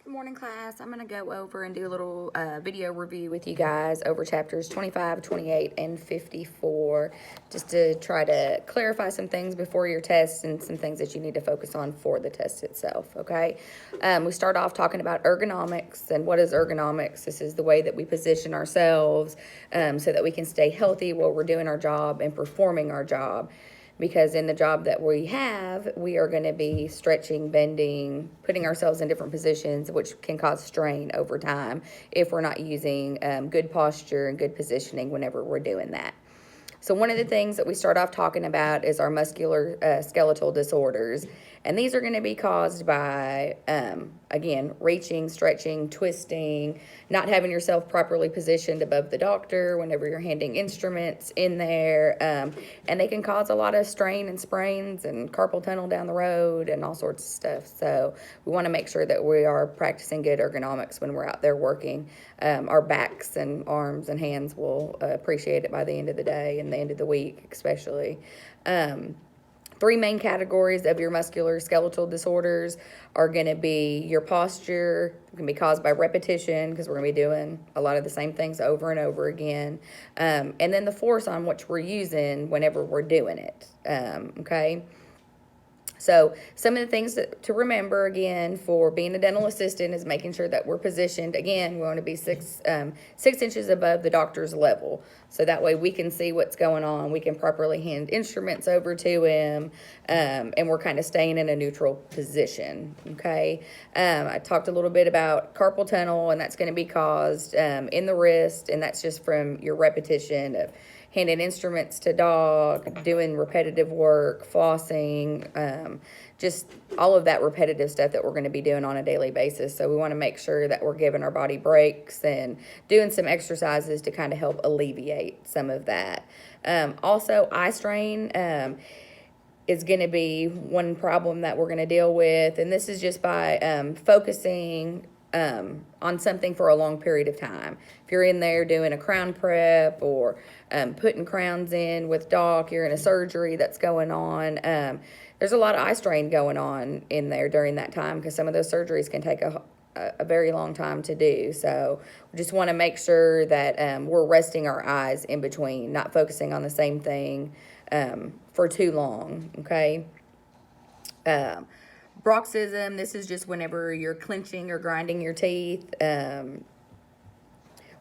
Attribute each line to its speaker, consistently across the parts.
Speaker 1: Good morning, class. I'm going to go over and do a little video review with you guys over chapters 25, 28, and 54, just to try to clarify some things before your test and some things that you need to focus on for the test itself, okay? We start off talking about ergonomics, and what is ergonomics? This is the way that we position ourselves so that we can stay healthy while we're doing our job and performing our job. Because in the job that we have, we are going to be stretching, bending, putting ourselves in different positions, which can cause strain over time if we're not using good posture and good positioning whenever we're doing that. So one of the things that we start off talking about is our muscular skeletal disorders. And these are going to be caused by, again, reaching, stretching, twisting, not having yourself properly positioned above the doctor whenever you're handing instruments in there. And they can cause a lot of strain and sprains and carpal tunnel down the road and all sorts of stuff. So we want to make sure that we are practicing good ergonomics when we're out there working. Our backs and arms and hands will appreciate it by the end of the day and the end of the week especially. Three main categories of your muscular skeletal disorders are going to be your posture. It can be caused by repetition because we're going to be doing a lot of the same things over and over again. And then the force on which we're using whenever we're doing it. Okay. So some of the things to remember, again, for being a dental assistant is making sure that we're positioned. Again, we want to be 6 inches above the doctor's level. So that way we can see what's going on. We can properly hand instruments over to him, and we're kind of staying in a neutral position, okay? I talked a little bit about carpal tunnel, and that's going to be caused in the wrist, and that's just from your repetition of handing instruments to dog, doing repetitive work, flossing, just all of that repetitive stuff that we're going to be doing on a daily basis. So we want to make sure that we're giving our body breaks and doing some exercises to kind of help alleviate some of that. Also, eye strain is going to be one problem that we're going to deal with, and this is just by focusing on something for a long period of time. If you're in there doing a crown prep or putting crowns in with doc, you're in a surgery that's going on. There's a lot of eye strain going on in there during that time because some of those surgeries can take a very long time to do. So we just want to make sure that we're resting our eyes in between, not focusing on the same thing for too long, okay? Bruxism, this is just whenever you're clenching or grinding your teeth.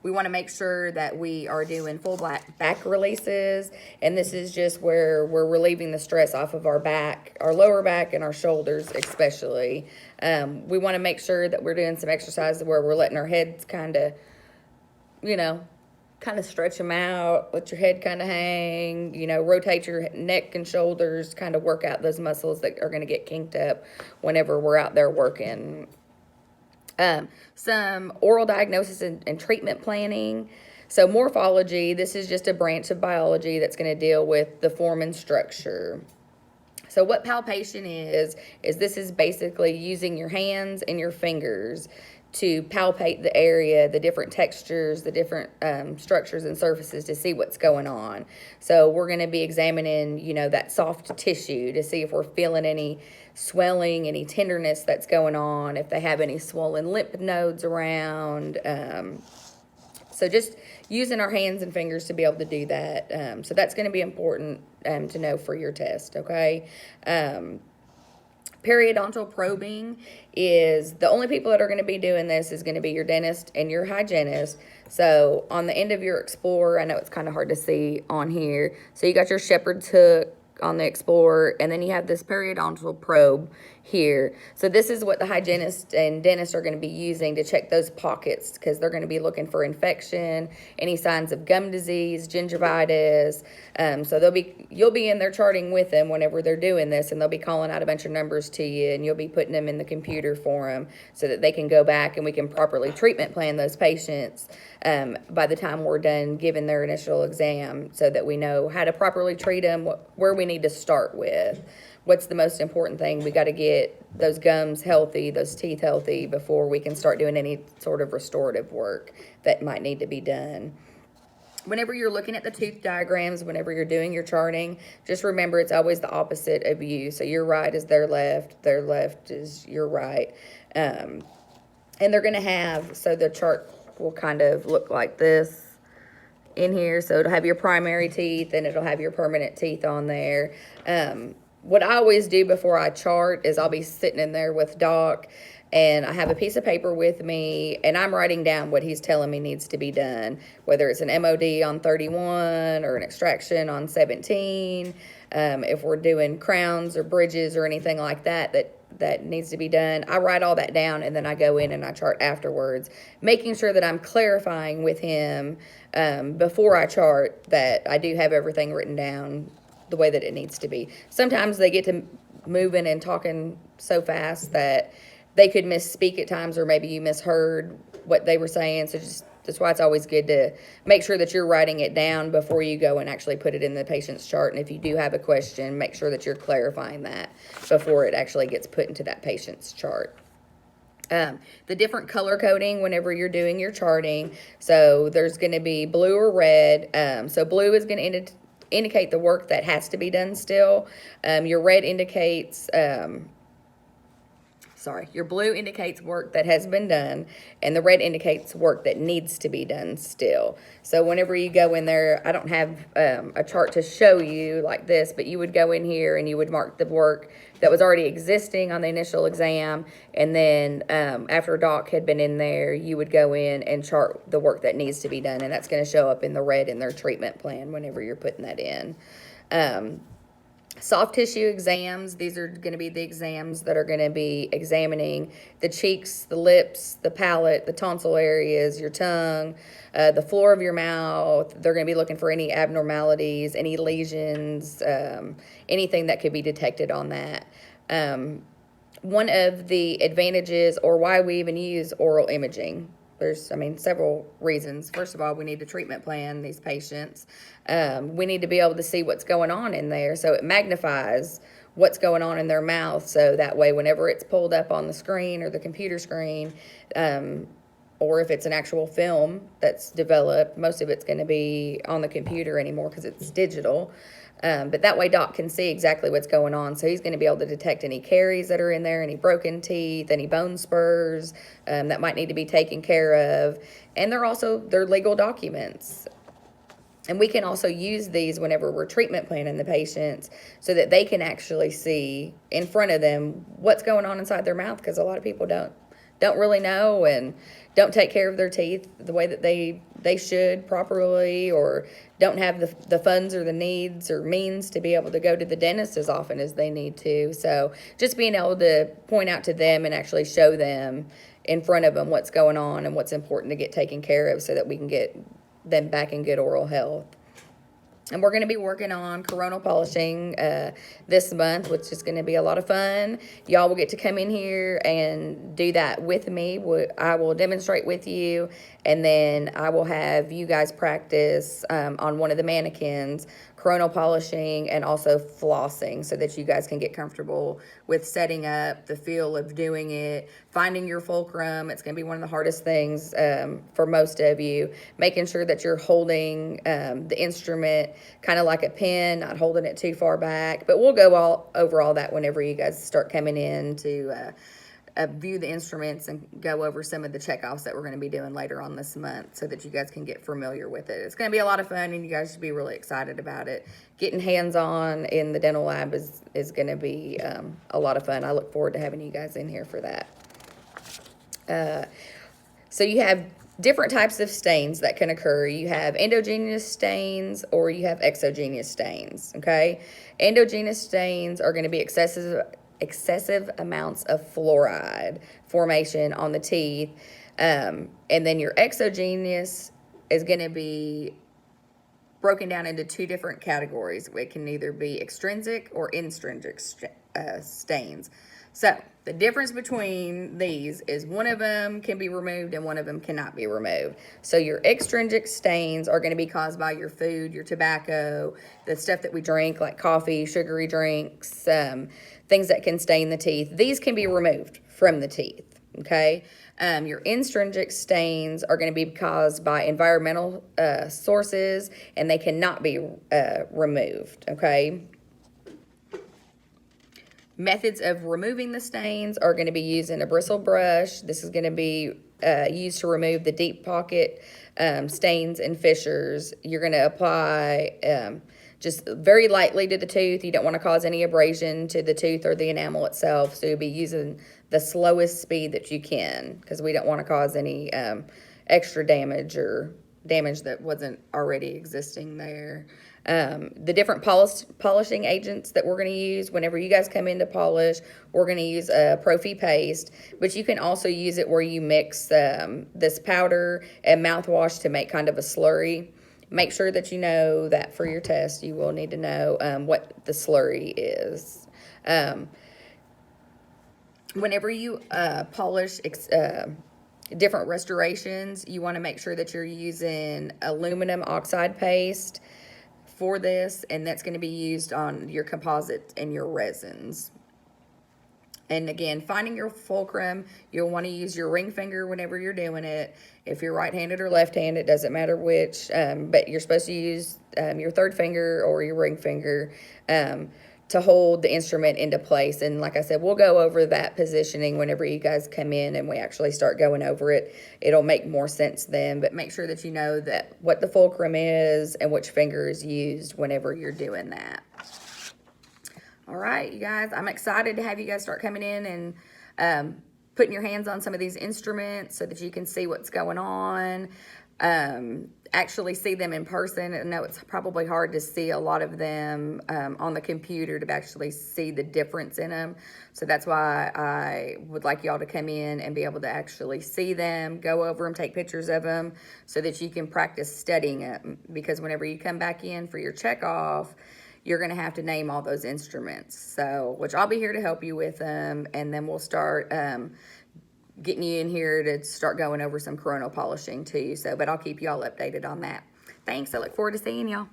Speaker 1: We want to make sure that we are doing full back releases, and this is just where we're relieving the stress off of our back, our lower back, and our shoulders especially. We want to make sure that we're doing some exercises where we're letting our heads kind of, kind of stretch them out, let your head kind of hang, rotate your neck and shoulders, kind of work out those muscles that are going to get kinked up whenever we're out there working. Some oral diagnosis and treatment planning. So morphology, this is just a branch of biology that's going to deal with the form and structure. So what palpation is this is basically using your hands and your fingers to palpate the area, the different textures, the different structures and surfaces to see what's going on. So we're going to be examining, that soft tissue to see if we're feeling any swelling, any tenderness that's going on, if they have any swollen lymph nodes around. So just using our hands and fingers to be able to do that. So that's going to be important to know for your test, okay? Periodontal probing is the only people that are going to be doing this is going to be your dentist and your hygienist. So on the end of your Explorer, I know it's kind of hard to see on here. So you got your shepherd's hook on the Explorer, and then you have this periodontal probe here. So this is what the hygienist and dentist are going to be using to check those pockets because they're going to be looking for infection, any signs of gum disease, gingivitis. So you'll be in there charting with them whenever they're doing this, and they'll be calling out a bunch of numbers to you, and you'll be putting them in the computer for them so that they can go back and we can properly treatment plan those patients by the time we're done giving their initial exam, so that we know how to properly treat them, where we need to start with. What's the most important thing? We got to get those gums healthy, those teeth healthy before we can start doing any sort of restorative work that might need to be done. Whenever you're looking at the tooth diagrams, whenever you're doing your charting, just remember it's always the opposite of you. So your right is their left is your right. And they're going to have, so the chart will kind of look like this in here. So it'll have your primary teeth and it'll have your permanent teeth on there. What I always do before I chart is I'll be sitting in there with Doc, and I have a piece of paper with me, and I'm writing down what he's telling me needs to be done, whether it's an MOD on 31 or an extraction on 17. If we're doing crowns or bridges or anything like that that needs to be done, I write all that down, and then I go in and I chart afterwards, making sure that I'm clarifying with him before I chart that I do have everything written down the way that it needs to be. Sometimes they get to moving and talking so fast that they could misspeak at times, or maybe you misheard what they were saying. So that's why it's always good to make sure that you're writing it down before you go and actually put it in the patient's chart. And if you do have a question, make sure that you're clarifying that before it actually gets put into that patient's chart. The different color coding whenever you're doing your charting. So there's going to be blue or red. So blue is going to indicate the work that has to be done still. Your red indicates, your blue indicates work that has been done, and the red indicates work that needs to be done still. So whenever you go in there, I don't have a chart to show you like this, but you would go in here and you would mark the work that was already existing on the initial exam, and then after Doc had been in there, you would go in and chart the work that needs to be done, and that's going to show up in the red in their treatment plan whenever you're putting that in. Soft tissue exams, these are going to be the exams that are going to be examining the cheeks, the lips, the palate, the tonsil areas, your tongue, the floor of your mouth. They're going to be looking for any abnormalities, any lesions, anything that could be detected on that. One of the advantages, or why we even use oral imaging, there's, several reasons. First of all, we need to treatment plan these patients. We need to be able to see what's going on in there, so it magnifies what's going on in their mouth, so that way whenever it's pulled up on the screen or the computer screen, or if it's an actual film that's developed, most of it's going to be on the computer anymore because it's digital. But that way Doc can see exactly what's going on. So he's going to be able to detect any caries that are in there, any broken teeth, any bone spurs that might need to be taken care of. And they're legal documents. And we can also use these whenever we're treatment planning the patients so that they can actually see in front of them what's going on inside their mouth, because a lot of people don't really know and don't take care of their teeth the way that they should properly, or don't have the funds or the needs or means to be able to go to the dentist as often as they need to. So just being able to point out to them and actually show them in front of them what's going on and what's important to get taken care of so that we can get them back in good oral health. And we're going to be working on coronal polishing this month, which is going to be a lot of fun. Y'all will get to come in here and do that with me. I will demonstrate with you, and then I will have you guys practice on one of the mannequins, coronal polishing and also flossing, so that you guys can get comfortable with setting up, the feel of doing it, finding your fulcrum. It's going to be one of the hardest things for most of you, making sure that you're holding the instrument kind of like a pen, not holding it too far back. But we'll go over all that whenever you guys start coming in to view the instruments and go over some of the checkoffs that we're going to be doing later on this month, so that you guys can get familiar with it. It's going to be a lot of fun, and you guys should be really excited about it. Getting hands-on in the dental lab is going to be a lot of fun. I look forward to having you guys in here for that. So you have different types of stains that can occur. You have endogenous stains or you have exogenous stains, okay? Endogenous stains are going to be excessive amounts of fluoride formation on the teeth. And then your exogenous is going to be broken down into two different categories. It can either be extrinsic or intrinsic stains. So the difference between these is one of them can be removed and one of them cannot be removed. So your extrinsic stains are going to be caused by your food, your tobacco, the stuff that we drink like coffee, sugary drinks, things that can stain the teeth. These can be removed from the teeth, okay? Your intrinsic stains are going to be caused by environmental sources, and they cannot be removed, okay? Methods of removing the stains are going to be using a bristle brush. This is going to be used to remove the deep pocket stains and fissures. You're going to apply just very lightly to the tooth. You don't want to cause any abrasion to the tooth or the enamel itself, so you'll be using the slowest speed that you can, because we don't want to cause any extra damage or damage that wasn't already existing there. The different polishing agents that we're going to use whenever you guys come in to polish, we're going to use a Profi paste, but you can also use it where you mix this powder and mouthwash to make kind of a slurry. Make sure that you know that for your test, you will need to know what the slurry is. Whenever you polish different restorations, you want to make sure that you're using aluminum oxide paste for this, and that's going to be used on your composite and your resins. And again, finding your fulcrum, you'll want to use your ring finger whenever you're doing it. If you're right-handed or left-handed, it doesn't matter which, but you're supposed to use your third finger or your ring finger to hold the instrument into place. And like I said, we'll go over that positioning whenever you guys come in and we actually start going over it. It'll make more sense then, but make sure that you know that what the fulcrum is and which finger is used whenever you're doing that. All right, you guys, I'm excited to have you guys start coming in and putting your hands on some of these instruments so that you can see what's going on, actually see them in person. I know it's probably hard to see a lot of them on the computer, to actually see the difference in them. So that's why I would like y'all to come in and be able to actually see them, go over them, take pictures of them, so that you can practice studying it. Because whenever you come back in for your check off, you're going to have to name all those instruments. So, which I'll be here to help you with them, and then we'll start getting you in here to start going over some coronal polishing too. So, but I'll keep y'all updated on that. Thanks. I look forward to seeing y'all.